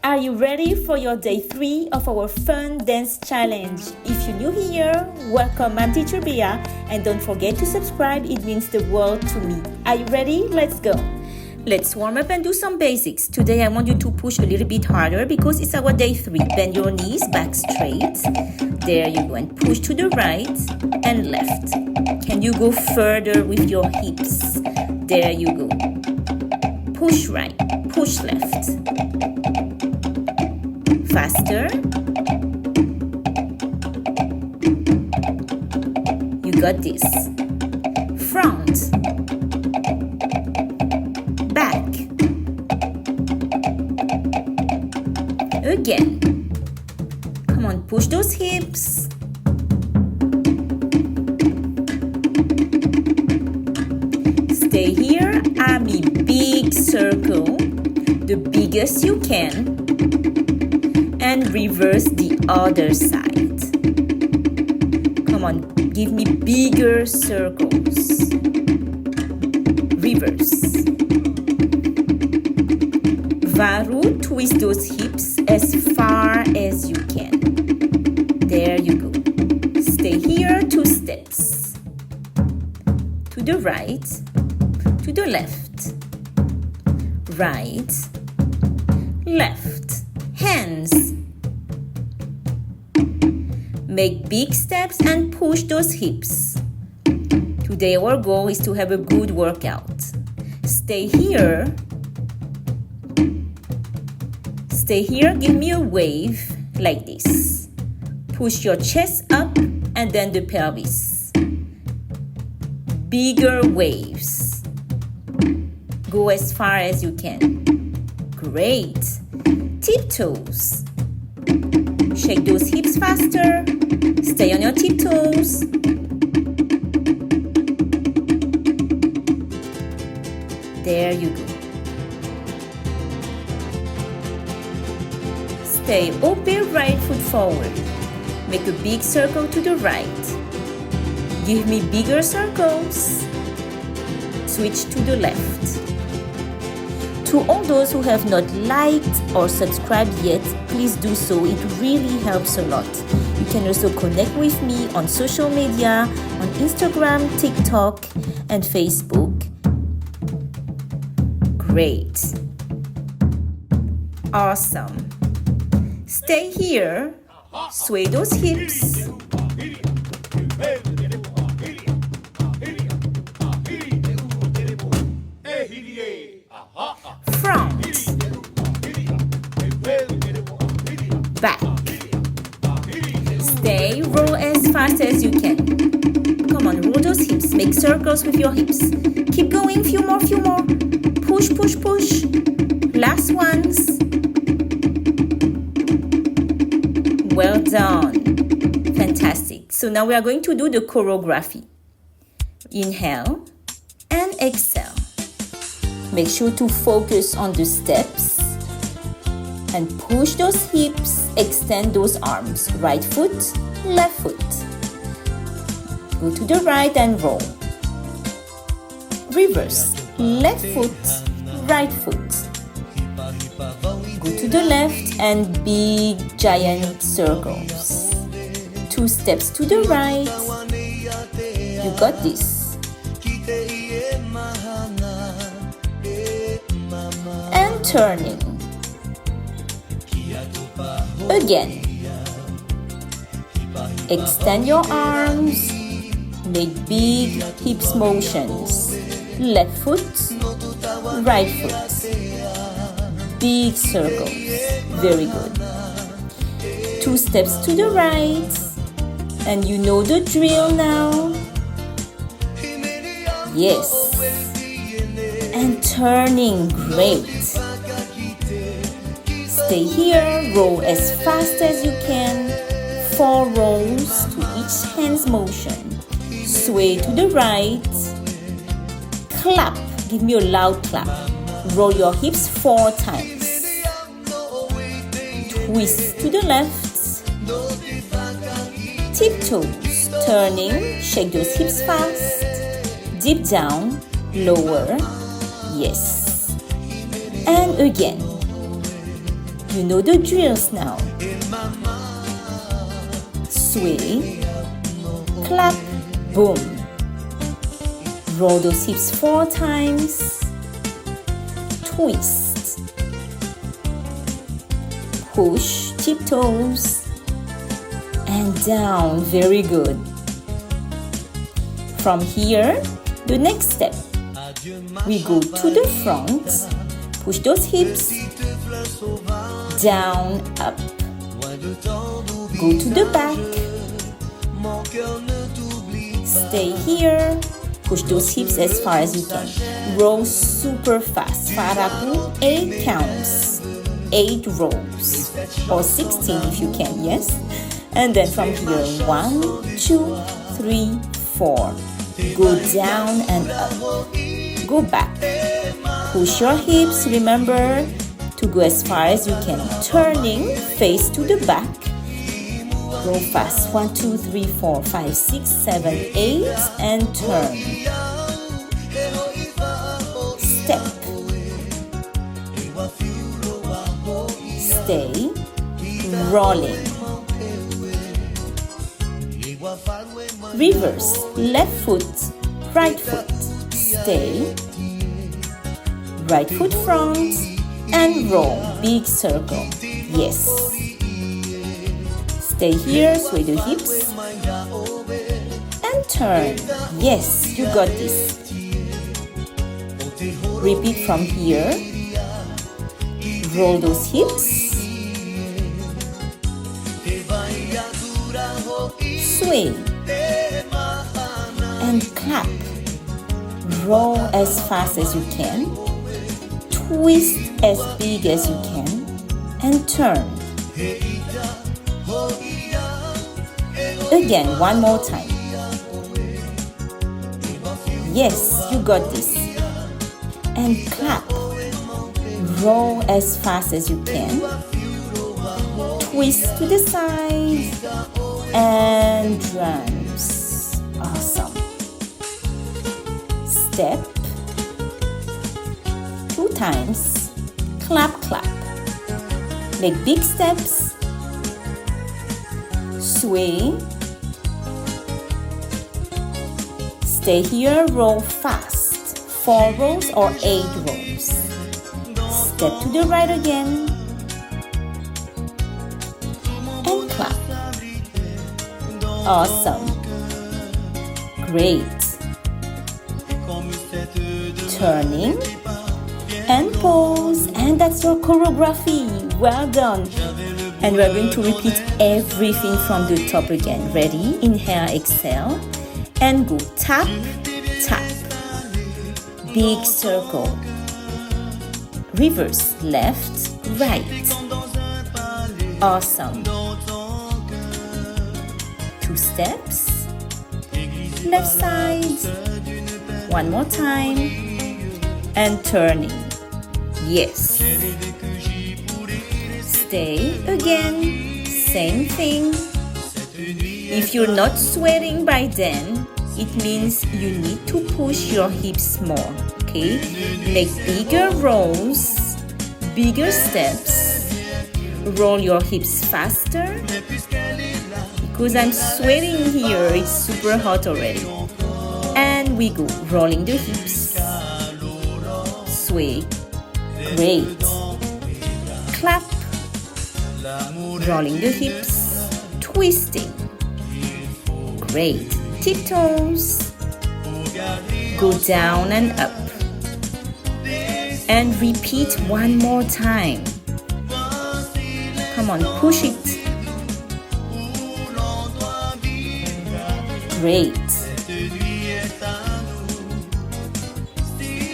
Are you ready for your day 3 of our fun dance challenge? If you're new here, welcome, I'm Teacher Bea, and don't forget to subscribe, it means the world to me. Are you ready? Let's go. Let's warm up and do some basics. Today I want you to push a little bit harder because it's our day 3. Bend your knees back straight. There you go, and push to the right and left. Can you go further with your hips? There you go. Push right, push left. Faster. You got this. Front. Back. Again. Come on, push those hips. Stay here. Army big circle, the biggest you can. And reverse the other side. Come on, give me bigger circles. Reverse. Varu, twist those hips as far as you can. There you go. Stay here, 2 steps. To the right, to the left. Right, left. Hands. Make big steps and push those hips. Today our goal is to have a good workout. Stay here. Stay here, give me a wave like this. Push your chest up and then the pelvis. Bigger waves. Go as far as you can. Great. Tiptoes. Shake those hips faster. Stay on your tiptoes. There you go. Stay open, right foot forward. Make a big circle to the right. Give me bigger circles. Switch to the left. To all those who have not liked or subscribed yet, please do so. It really helps a lot. You can also connect with me on social media, on Instagram, TikTok, and Facebook. Great. Awesome. Stay here. Sway those hips. Front. Back. Stay, roll as fast as you can. Come on, roll those hips. Make circles with your hips. Keep going, few more. Push, push, push. Last ones. Well done. Fantastic. So now we are going to do the choreography. Inhale and exhale. Make sure to focus on the steps and push those hips, extend those arms. Right foot, left foot. Go to the right and roll. Reverse. Left foot, right foot. Go to the left and big giant circles. 2 steps to the right. You got this. And turning. Again. Extend your arms. Make big hips motions. Left foot, right foot. Big circles. Very good. 2 steps to the right. And you know the drill now. Yes. And turning. Great. Stay here. Roll as fast as you can. 4 rolls to each hand's motion. Sway to the right. Clap. Give me a loud clap. Roll your hips 4 times. Twist to the left. Tiptoes. Turning. Shake those hips fast. Deep down. Lower. Yes. And again. You know the drills now. Sway, clap, boom. Roll those hips 4 times. Twist. Push, tiptoes. And down, very good. From here, the next step. We go to the front, push those hips, down, up. Go to the back, stay here, push those hips as far as you can. Roll super fast. Farapu, 8 counts, 8 rolls, or 16 if you can, yes? And then from here, 1, 2, 3, 4. Go down and up. Go back. Push your hips. Remember to go as far as you can. Turning, face to the back. Go fast. 1, 2, 3, 4, 5, 6, 7, 8. And turn. Step. Stay. Rolling. Reverse, left foot, right foot, stay, right foot front, and roll, big circle, yes. Stay here, sway the hips, and turn, yes, you got this. Repeat from here, roll those hips, sway, and clap. Roll as fast as you can. Twist as big as you can. And turn. Again, one more time. Yes, you got this. And clap. Roll as fast as you can. Twist to the side. And drums. Awesome. Step. 2 times. Clap, clap. Make big steps. Sway. Stay here, roll fast. 4 rolls or 8 rolls. Step to the right again. And clap. Awesome. Great. Turning and pause, and that's your choreography. Well done. And we're going to repeat everything from the top again. Ready? Inhale, exhale, and go tap, tap. Big circle. Reverse, left, right. Awesome. 2 steps. Left side. 1 more time. And turning. Yes. Stay again. Same thing. If you're not sweating by then, it means you need to push your hips more. Okay? Make bigger rolls, bigger steps. Roll your hips faster. Because I'm sweating here, it's super hot already. And we go, rolling the hips. Sway. Great. Clap. Rolling the hips. Twisting. Great. Tiptoes. Go down and up. And repeat one more time. Come on, push it. Great.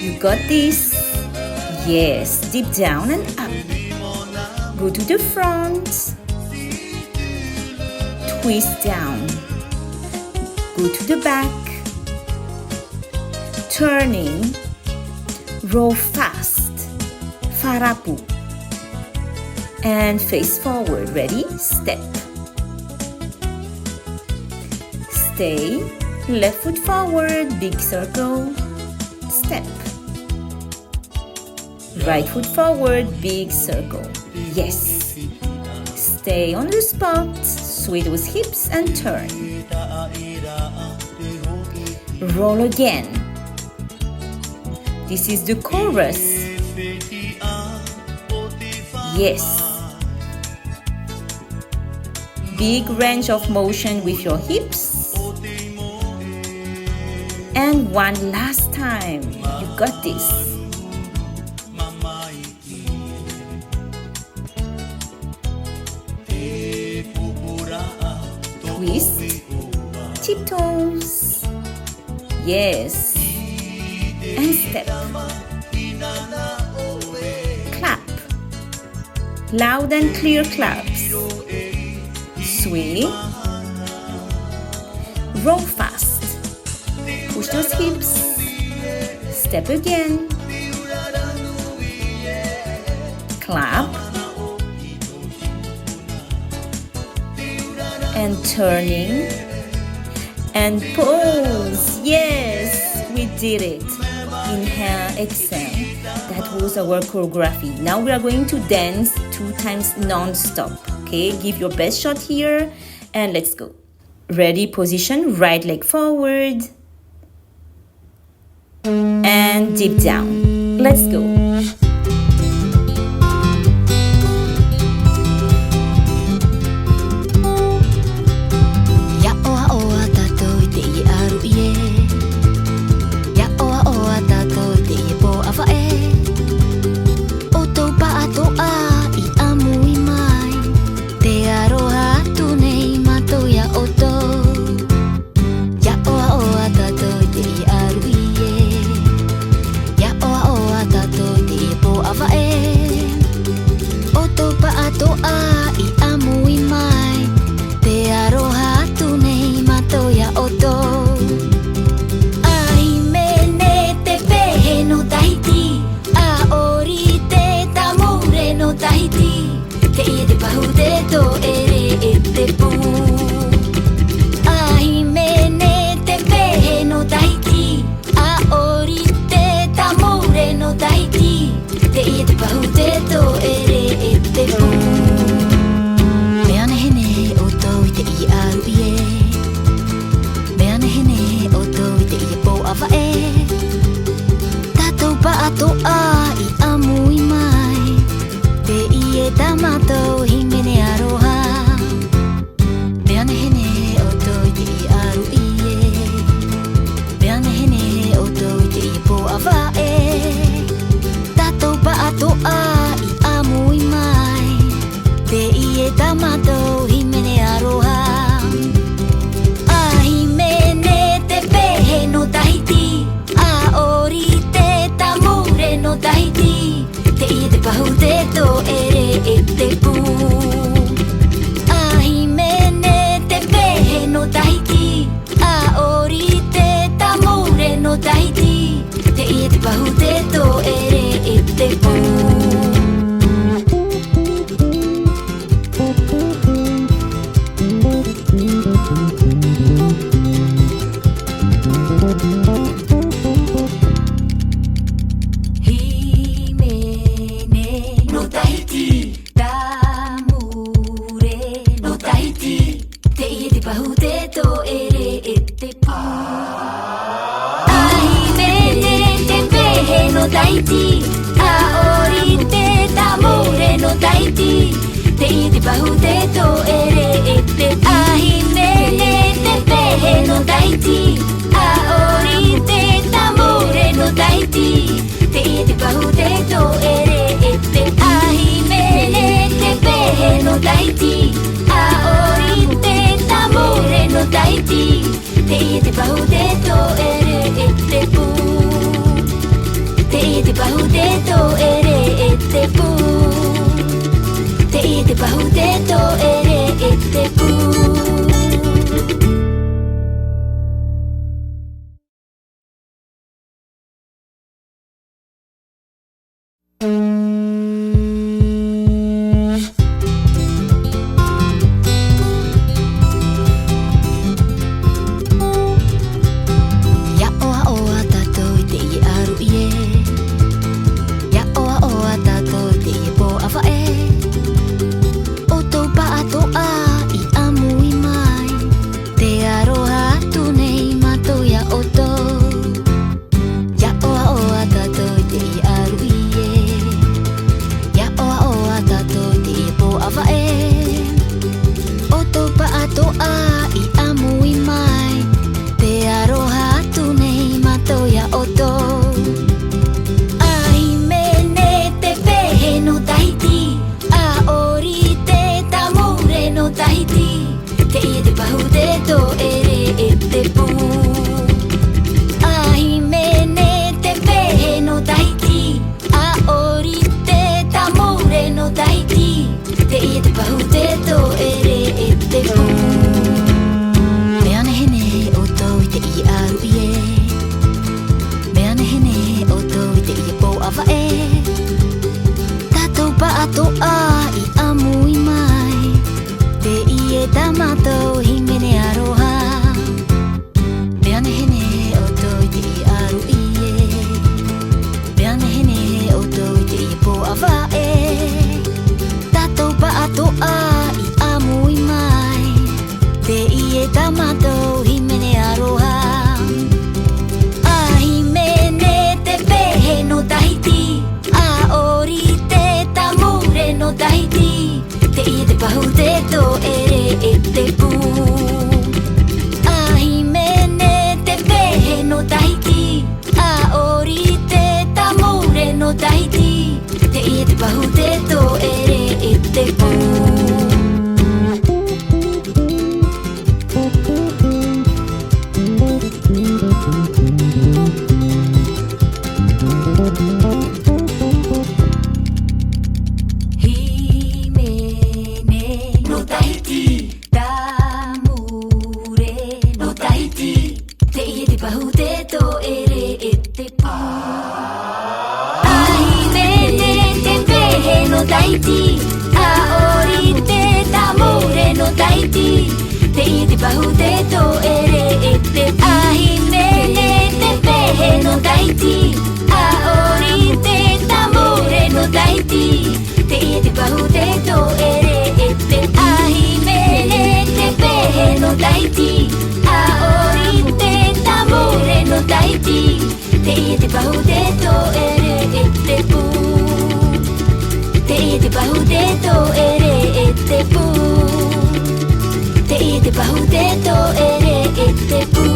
You got this? Yes, deep down and up. Go to the front. Twist down. Go to the back. Turning. Roll fast. Farapu. And face forward. Ready? Step. Stay. Left foot forward. Big circle. Step. Right foot forward, big circle. Yes. Stay on the spot. Sway those hips and turn. Roll again. This is the chorus. Yes. Big range of motion with your hips. And one last time. You got this. Twist. Tiptoes. Yes. And step. Clap. Loud and clear claps. Sway. Roll fast. Push those hips. Step again. Clap. And turning. And pose. Yes, we did it. Inhale, exhale. That was our choreography. Now we are going to dance 2 times non-stop. Okay, give your best shot here and let's go. Ready, position, right leg forward. And deep down. Let's go. to ere e te pū Ahi mene te pehe no Tahiti A ori te tamure no Tahiti Te ia te pahu te to ere e te pū Mea nehene o tau I te ia aru I e Mea nehene o tau I te ia pō awa e Tatou pa ato a I amu I mai Te ia tamatou hi mene aroha Mea nehene o tau I te ia aru I e Mea nehene o tau I te ia pō awa e Tatou pa ato a I amu I mai Te ia tamatou hi mene aroha Ahi mene te pehe no Tahiti A ori te tamure no Tahiti Te ia te pahu te to ere e te pū Ahi mene te pehe no Tahiti A ori te tamure no Tahiti Te ia te pahu te to ere e te pū Tahiti, a ori te tamure no Tahiti Te ia te pahu te to ere e te ahi mene te pehe no Tahiti A ori te tamure no Tahiti Te ia te pahu te to ere e te ahi mene te pehe no Tahiti A ori te tamure no Tahiti Te ia te pahu te to ere e te pū Te ia te pahu te to ere e te pū Te ia te pahu te to ere e te pū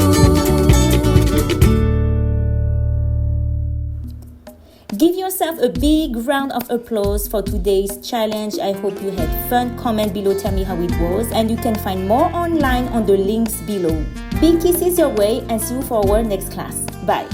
Give yourself a big round of applause for today's challenge. I hope you had fun. Comment below, tell me how it was, and you can find more online on the links below. Big kisses your way and see you for our next class. Bye.